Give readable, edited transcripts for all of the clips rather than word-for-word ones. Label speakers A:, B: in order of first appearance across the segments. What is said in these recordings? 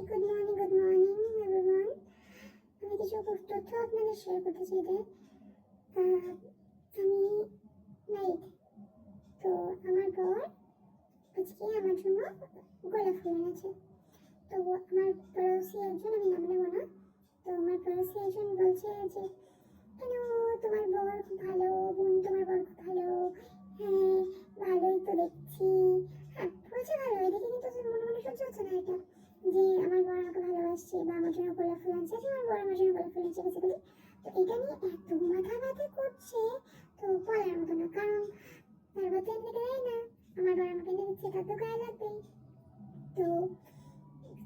A: Good morning everyone. আমি কিছু তথ্য আপনাদের শেয়ার করতে চাই যে আমি ম্যারিড। তো আমার বর আজকে আমার জন্য গোলাপ ফুল এনেছে। তো আমার পড়োশি একজন, আমি নাম নেব না, তো আমার পড়োশি একজন বলছে যে কেন তোমার বর খুব ভালো, বোন তোমার বর খুব ভালো। হ্যাঁ, ভালোই তো দেখছি। হ্যাঁ, বলছে ভালো, এদিকে কিন্তু মনে মনে সহ্য হচ্ছে না এটা, যে আমার বর আমাকে ভালোবাসছে বা আমার জন্য গোলাপ ফুল আনছে, যে আমার বর আমার জন্য গোলাপ ফুল আনছে বেসিক্যালি। তো এটা নিয়ে এত মাথা ব্যথা করছে, তো বলার মতো না। কারণ তার বাচ্চা এনে দেয় না, আমার বর আমাকে এনে দিচ্ছে, তার তো গায়ে লাগবেই। তো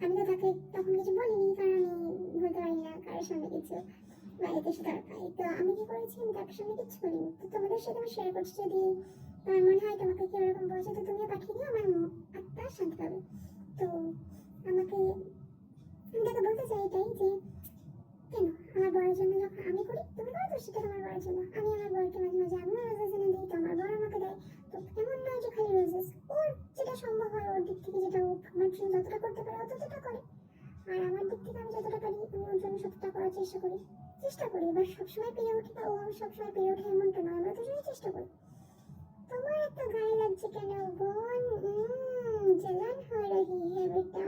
A: আমি তো তাকে তখন কিছু বলিনি, কারণ আমি বলতে পারি না কারোর সামনে কিছু, বাড়িতে এসে তার পাই। তো আমি কি করেছি, আমি তার সামনে কিছু বলিনি। তো তোমাদের সাথে আমি শেয়ার করছি, যদি আমার মনে হয় তোমাকে কেউ এরকম বলছে, তো তুমিও পাঠিয়ে দিও, আমার আত্মা শান্তি পাবে। তো আমাকে, আমি তাকে বলতে চাই এটাই যে কেন আমার বরের জন্য যখন আমি করি, তুমি করো তো সেটা তোমার বরের জন্য। আমি আমার বরকে মাঝে মাঝে আমিও রোজেস এনে দিই, তো আমার বর আমাকে দেয়। তো এমন নয় যে খালি রোজেস, ওর যেটা সম্ভব হয় ওর দিক থেকে, যেটা ও আমার জন্য যতটা করতে পারে ও ততটা করে। আর আমার দিক থেকে আমি যতটা পারি আমি ওর জন্য সততা করার চেষ্টা করি। এবার সবসময় পেরে উঠি বা ও সবসময় পেরে ওঠে এমনটা নয়, আমরা দুজনেই চেষ্টা করি। তোমার এত গায়ে লাগছে কেন বোন? জलन हो रही है बेटा।